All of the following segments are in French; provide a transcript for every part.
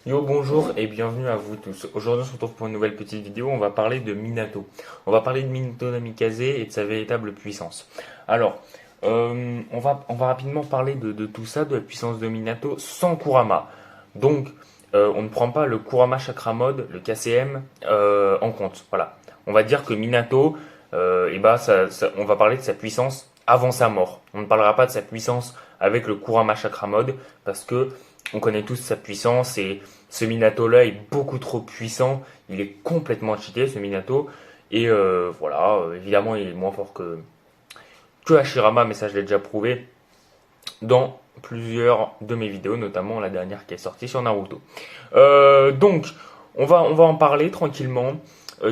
Yo, bonjour et bienvenue à vous tous. Aujourd'hui, on se retrouve pour une nouvelle petite vidéo. On va parler de Minato. On va parler de Minato Namikaze et de sa véritable puissance. Alors, on va rapidement parler de tout ça, de la puissance de Minato sans Kurama. Donc, on ne prend pas le Kurama Chakra Mode, le KCM, en compte. Voilà. On va dire que Minato, on va parler de sa puissance avant sa mort. On ne parlera pas de sa puissance avec le Kurama Chakra Mode parce que on connaît tous sa puissance et ce Minato-là est beaucoup trop puissant. Il est complètement cheaté, ce Minato. Et voilà, évidemment, il est moins fort que Hashirama, mais ça, je l'ai déjà prouvé dans plusieurs de mes vidéos, notamment la dernière qui est sortie sur Naruto. Donc, on va en parler tranquillement.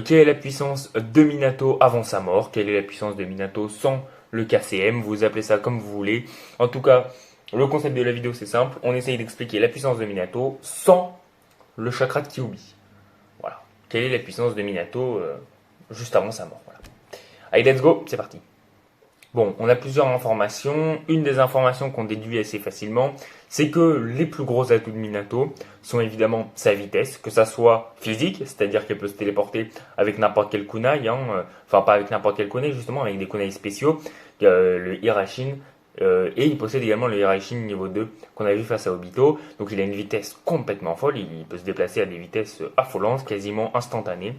Quelle est la puissance de Minato avant sa mort? Quelle est la puissance de Minato sans le KCM? Vous appelez ça comme vous voulez. En tout cas, le concept de la vidéo, c'est simple. On essaye d'expliquer la puissance de Minato sans le chakra de Kyuubi. Voilà. Quelle est la puissance de Minato juste avant sa mort? Voilà. Allez, let's go, c'est parti. Bon, on a plusieurs informations. Une des informations qu'on déduit assez facilement, c'est que les plus gros atouts de Minato sont évidemment sa vitesse, que ça soit physique, c'est-à-dire qu'elle peut se téléporter avec n'importe quel kunai, enfin pas avec n'importe quel kunai, justement avec des kunai spéciaux, le Hirashin, et il possède également le Hirashin niveau 2 qu'on a vu face à Obito. Donc il a une vitesse complètement folle, il peut se déplacer à des vitesses affolantes, quasiment instantanées.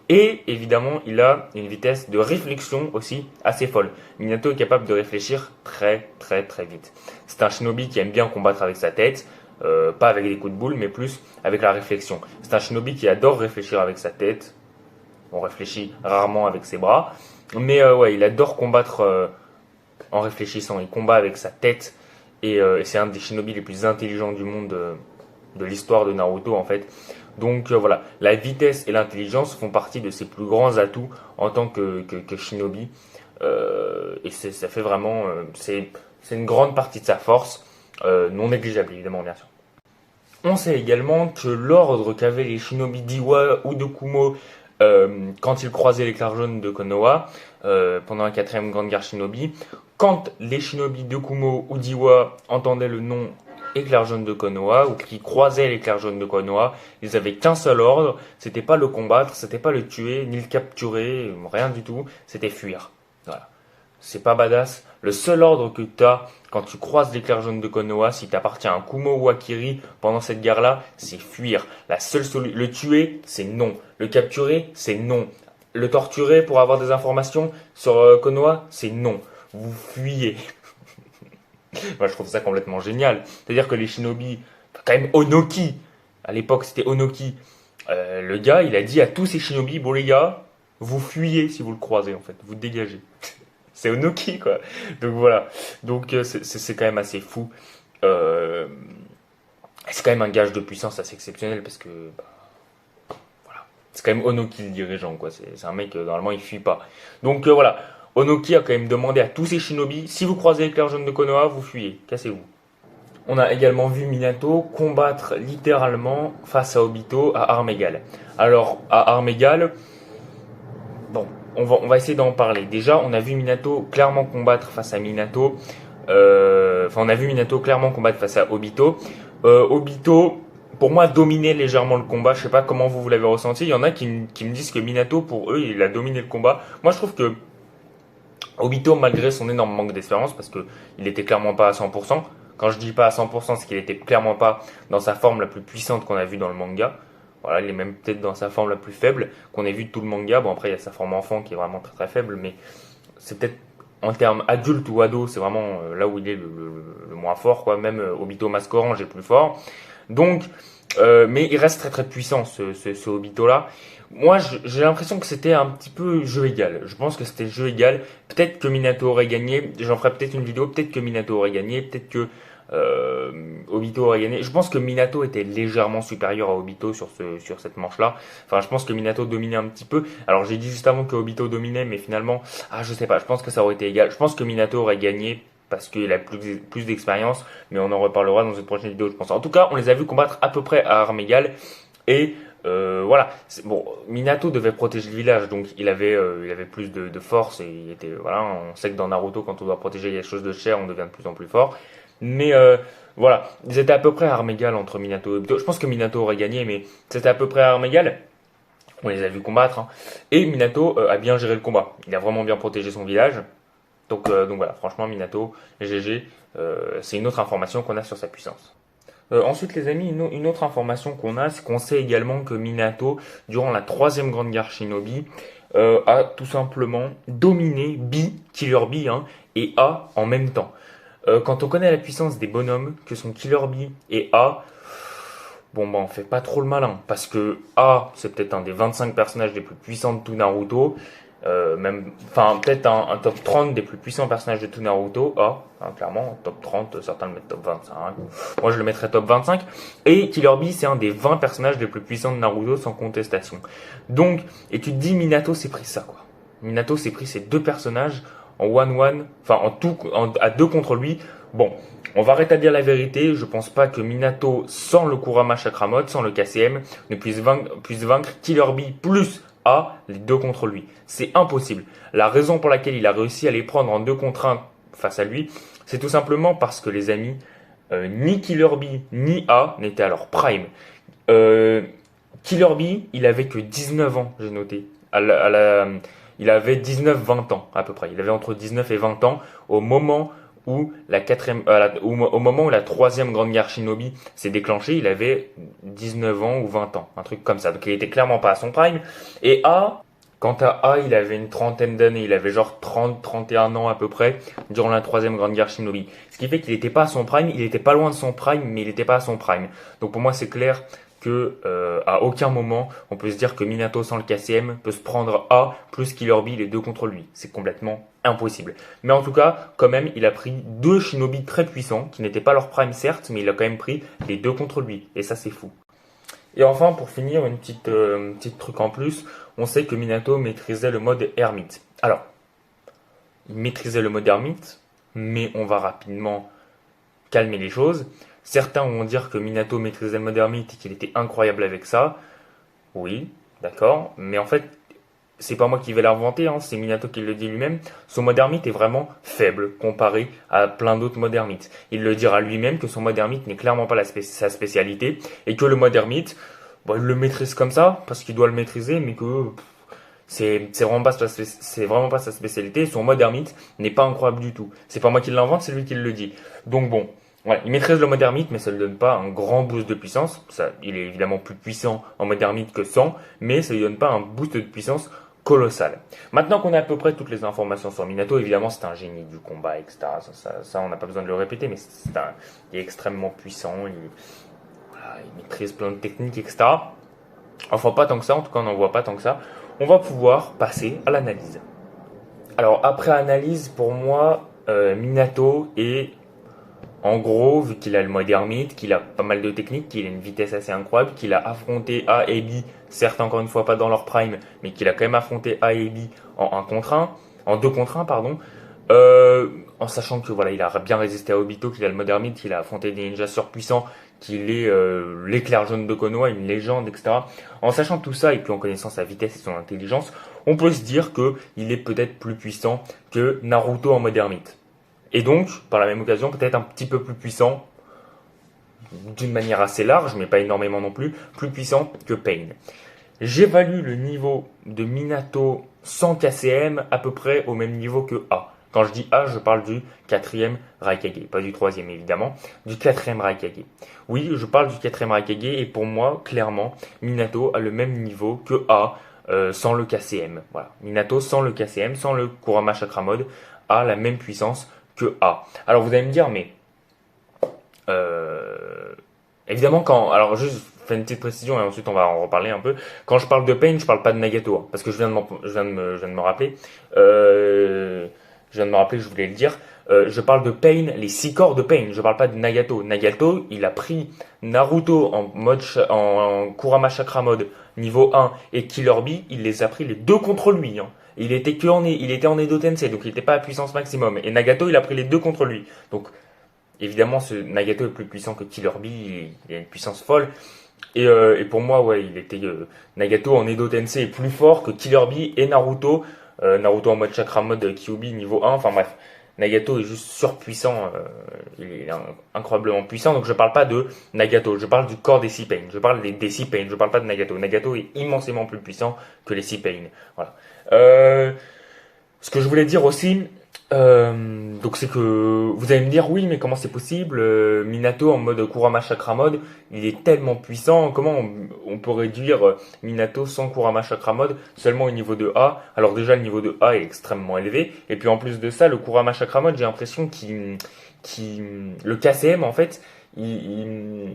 Et évidemment, il a une vitesse de réflexion aussi assez folle. Minato est capable de réfléchir très très très vite. C'est un shinobi qui aime bien combattre avec sa tête, pas avec des coups de boule, mais plus avec la réflexion. C'est un shinobi qui adore réfléchir avec sa tête. On réfléchit rarement avec ses bras, mais ouais, il adore combattre en réfléchissant. Il combat avec sa tête et c'est un des shinobi les plus intelligents du monde de l'histoire de Naruto en fait. Donc voilà, la vitesse et l'intelligence font partie de ses plus grands atouts en tant que shinobi. Et ça fait vraiment, c'est une grande partie de sa force, non négligeable évidemment bien sûr. On sait également que l'ordre qu'avaient les shinobi d'Iwa ou de Kumo quand ils croisaient l'éclair jaune de Konoha pendant la quatrième grande guerre shinobi, quand les shinobi de Kumo ou d'Iwa entendaient le nom éclair jaune de Konoha ou qui croisaient l'éclair jaune de Konoha, ils avaient qu'un seul ordre, c'était pas le combattre, c'était pas le tuer, ni le capturer, rien du tout, c'était fuir. Voilà. C'est pas badass. Le seul ordre que tu as quand tu croises l'éclair jaune de Konoha, si tu appartiens à Kumo ou à Kiri pendant cette guerre-là, c'est fuir. La seule le tuer, c'est non. Le capturer, c'est non. Le torturer pour avoir des informations sur Konoha, c'est non. Vous fuyez. Moi, je trouve ça complètement génial. C'est-à-dire que les shinobi, quand même Onoki, à l'époque c'était Onoki, le gars, il a dit à tous ses shinobi, bon les gars, vous fuyez si vous le croisez en fait, vous dégagez. C'est Onoki quoi. Donc voilà. Donc c'est quand même assez fou. Euh, c'est quand même un gage de puissance assez exceptionnel parce que bah, voilà. C'est quand même Onoki le dirigeant quoi. C'est un mec normalement il fuit pas. Donc voilà. Onoki a quand même demandé à tous ses shinobi, si vous croisez l'éclair jaune de Konoha, vous fuyez, cassez-vous. On a également vu Minato combattre littéralement face à Obito à armes égales. Alors, à armes égales, bon, on va essayer d'en parler. Déjà, on a vu Minato clairement combattre face à Minato. On a vu Minato clairement combattre face à Obito. Obito, pour moi, dominait légèrement le combat. Je sais pas comment vous l'avez ressenti. Il y en a qui me disent que Minato, pour eux, il a dominé le combat. Moi, je trouve que Obito, malgré son énorme manque d'espérance, parce que il était clairement pas à 100%. Quand je dis pas à 100%, c'est qu'il était clairement pas dans sa forme la plus puissante qu'on a vue dans le manga. Voilà, il est même peut-être dans sa forme la plus faible qu'on ait vu de tout le manga. Bon, après, il y a sa forme enfant qui est vraiment très très faible, mais c'est peut-être en termes adulte ou ado, c'est vraiment là où il est le moins fort, quoi. Même Obito Masque Orange est plus fort. Donc, mais il reste très très puissant ce Obito-là. Moi, j'ai l'impression que c'était un petit peu jeu égal. Je pense que c'était jeu égal. Peut-être que Minato aurait gagné. J'en ferai peut-être une vidéo. Peut-être que Minato aurait gagné. Peut-être que Obito aurait gagné. Je pense que Minato était légèrement supérieur à Obito sur cette manche-là. Enfin, je pense que Minato dominait un petit peu. Alors, j'ai dit juste avant que Obito dominait, mais finalement, je sais pas. Je pense que ça aurait été égal. Je pense que Minato aurait gagné parce qu'il a plus d'expérience, mais on en reparlera dans une prochaine vidéo, je pense. En tout cas, on les a vus combattre à peu près à armes égales, et voilà. Bon, Minato devait protéger le village, donc il avait plus de force, et il était, voilà, on sait que dans Naruto, quand on doit protéger quelque chose de cher, on devient de plus en plus fort. Mais voilà, ils étaient à peu près à armes égales entre Minato et Obito. Je pense que Minato aurait gagné, mais c'était à peu près à armes égales. On les a vus combattre, hein. Et Minato a bien géré le combat. Il a vraiment bien protégé son village. Donc voilà, franchement, Minato, GG, c'est une autre information qu'on a sur sa puissance. Ensuite, les amis, une autre information qu'on a, c'est qu'on sait également que Minato, durant la troisième grande guerre Shinobi, a tout simplement dominé Killer Bee, hein, et A en même temps. Quand on connaît la puissance des bonhommes, que sont Killer Bee et A, bon bah on fait pas trop le malin, parce que A, c'est peut-être un des 25 personnages les plus puissants de tout Naruto, même, enfin peut-être un top 30 des plus puissants personnages de tout Naruto, A, hein, clairement, top 30, certains le mettent top 25, moi je le mettrais top 25, et Killer Bee c'est un des 20 personnages les plus puissants de Naruto sans contestation. Donc, et tu te dis Minato s'est pris ça quoi. Minato s'est pris ces deux personnages en one-one, enfin à deux contre lui. Bon, on va rétablir la vérité. Je pense pas que Minato, sans le Kurama Chakra Mode, sans le KCM, ne puisse vaincre Killer Bee plus A, les deux contre lui. C'est impossible. La raison pour laquelle il a réussi à les prendre en 2 contre 1 face à lui, c'est tout simplement parce que les amis, ni Killer Bee ni A n'étaient à leur prime. Killer Bee, il avait que 19 ans, j'ai noté. Il avait 19-20 ans à peu près. Il avait entre 19 et 20 ans au moment où au moment où la troisième grande guerre Shinobi s'est déclenchée. Il avait 19 ans ou 20 ans, un truc comme ça. Donc il était clairement pas à son prime. Et quant à A, il avait une trentaine d'années. Il avait genre 30-31 ans à peu près durant la troisième grande guerre Shinobi. Ce qui fait qu'il n'était pas à son prime. Il était pas loin de son prime, mais il n'était pas à son prime. Donc pour moi, c'est clair que à aucun moment on peut se dire que Minato sans le KCM peut se prendre A plus Killer Bee les deux contre lui. C'est complètement impossible. Mais en tout cas, quand même, il a pris deux Shinobi très puissants, qui n'étaient pas leur prime certes, mais il a quand même pris les deux contre lui. Et ça, c'est fou. Et enfin, pour finir, une petite truc en plus, on sait que Minato maîtrisait le mode ermite. Alors, il maîtrisait le mode ermite, mais on va rapidement calmer les choses. Certains vont dire que Minato maîtrisait le mode ermite et qu'il était incroyable avec ça. Oui, d'accord. Mais en fait, c'est pas moi qui vais l'inventer, hein, c'est Minato qui le dit lui-même. Son mode ermite est vraiment faible comparé à plein d'autres modes ermites. Il le dira lui-même que son mode ermite n'est clairement pas sa spécialité et que le mode ermite, bon, il le maîtrise comme ça parce qu'il doit le maîtriser, mais que c'est vraiment pas sa spécialité. Son mode ermite n'est pas incroyable du tout. C'est pas moi qui l'invente, c'est lui qui le dit. Donc bon. Ouais, il maîtrise le mode ermite, mais ça ne lui donne pas un grand boost de puissance. Ça, il est évidemment plus puissant en mode ermite que sans, mais ça ne lui donne pas un boost de puissance colossal. Maintenant qu'on a à peu près toutes les informations sur Minato, évidemment c'est un génie du combat, etc. Ça on n'a pas besoin de le répéter, mais il est extrêmement puissant, il maîtrise plein de techniques, etc. Enfin pas tant que ça, en tout cas on n'en voit pas tant que ça. On va pouvoir passer à l'analyse. Alors après analyse, pour moi, Minato est... En gros, vu qu'il a le mode ermite, qu'il a pas mal de techniques, qu'il a une vitesse assez incroyable, qu'il a affronté A et B, certes encore une fois pas dans leur prime, mais qu'il a quand même affronté A et B en 1 contre 1, en 2 contre 1, pardon, en sachant que voilà, il a bien résisté à Obito, qu'il a le mode ermite, qu'il a affronté des ninjas surpuissants, qu'il est l'éclair jaune de Konoha, une légende, etc. En sachant tout ça et puis en connaissant sa vitesse et son intelligence, on peut se dire qu'il est peut-être plus puissant que Naruto en mode ermite. Et donc, par la même occasion, peut-être un petit peu plus puissant, d'une manière assez large, mais pas énormément non plus, plus puissant que Pain. J'évalue le niveau de Minato sans KCM à peu près au même niveau que A. Quand je dis A, je parle du 4e Raikage, pas du 3e évidemment, du 4e Raikage. Oui, je parle du 4e Raikage et pour moi, clairement, Minato a le même niveau que A sans le KCM. Voilà. Minato sans le KCM, sans le Kurama Chakra Mode, a la même puissance que A. Alors vous allez me dire, mais évidemment alors juste faire une petite précision et ensuite on va en reparler un peu. Quand je parle de Pain, je parle pas de Nagato, hein, parce que je viens de me rappeler, je voulais le dire. Je parle de Pain, les 6 corps de Pain. Je parle pas de Nagato. Nagato, il a pris Naruto en Kurama Chakra Mode niveau 1 et Killer Bee, il les a pris les deux contre lui, hein. Il était en Edo Tensei, donc il n'était pas à puissance maximum. Et Nagato, il a pris les deux contre lui. Donc, évidemment, ce Nagato est plus puissant que Killer Bee, il a une puissance folle. Et pour moi, ouais, Nagato en Edo Tensei est plus fort que Killer Bee et Naruto. Naruto en mode Chakra Mode Kyuubi niveau 1, enfin bref. Nagato est juste surpuissant, il est incroyablement puissant, donc je parle pas de Nagato, je parle du corps des Sea-Pain, je parle des Sea-Pain, je parle pas de Nagato. Nagato est immensément plus puissant que les Sea-Pain. Voilà. Ce que je voulais dire aussi, donc c'est que vous allez me dire oui, mais comment c'est possible, Minato en mode Kurama Chakra mode, il est tellement puissant, comment on peut réduire Minato sans Kurama Chakra mode seulement au niveau de A? Alors déjà le niveau de A est extrêmement élevé, et puis en plus de ça, le Kurama Chakra mode, j'ai l'impression le KCM en fait, il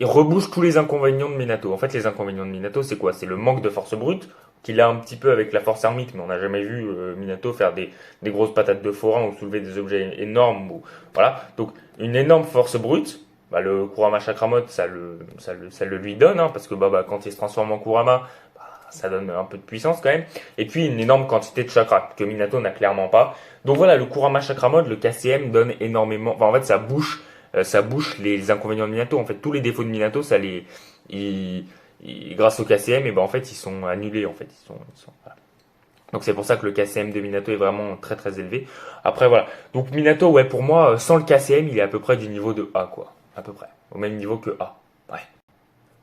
rebouche tous les inconvénients de Minato. En fait, les inconvénients de Minato, c'est quoi? C'est le manque de force brute, qu'il a un petit peu avec la force ermite, mais on n'a jamais vu Minato faire des grosses patates de forain ou soulever des objets énormes. Voilà. Donc, une énorme force brute, bah, le Kurama Chakra Mode, ça le lui donne, hein, parce que quand il se transforme en Kurama, bah, ça donne un peu de puissance quand même. Et puis, une énorme quantité de chakra, que Minato n'a clairement pas. Donc voilà, le Kurama Chakra Mode, le KCM donne énormément. Enfin, en fait, ça bouche les inconvénients de Minato. En fait, tous les défauts de Minato, grâce au KCM, et ben en fait, ils sont annulés. En fait, voilà. Donc c'est pour ça que le KCM de Minato est vraiment très très élevé. Après voilà. Donc Minato, ouais, pour moi, sans le KCM, il est à peu près du niveau de A, quoi. À peu près. Au même niveau que A. Ouais.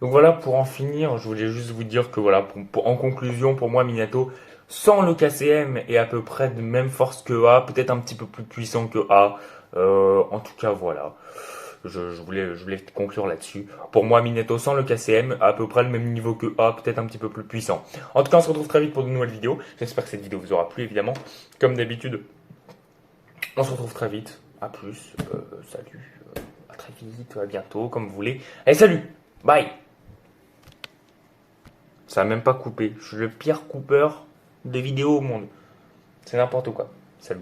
Donc voilà, pour en finir, je voulais juste vous dire que voilà, en conclusion, pour moi, Minato, sans le KCM, est à peu près de même force que A, peut-être un petit peu plus puissant que A. En tout cas, voilà. Je voulais conclure là-dessus. Pour moi, Minato sans le KCM, à peu près le même niveau que A, peut-être un petit peu plus puissant. En tout cas, on se retrouve très vite pour de nouvelles vidéos. J'espère que cette vidéo vous aura plu, évidemment. Comme d'habitude, on se retrouve très vite. À plus. Salut. À très vite. À bientôt, comme vous voulez. Allez, salut. Bye. Ça a même pas coupé. Je suis le pire coupeur de vidéos au monde. C'est n'importe quoi. Salut.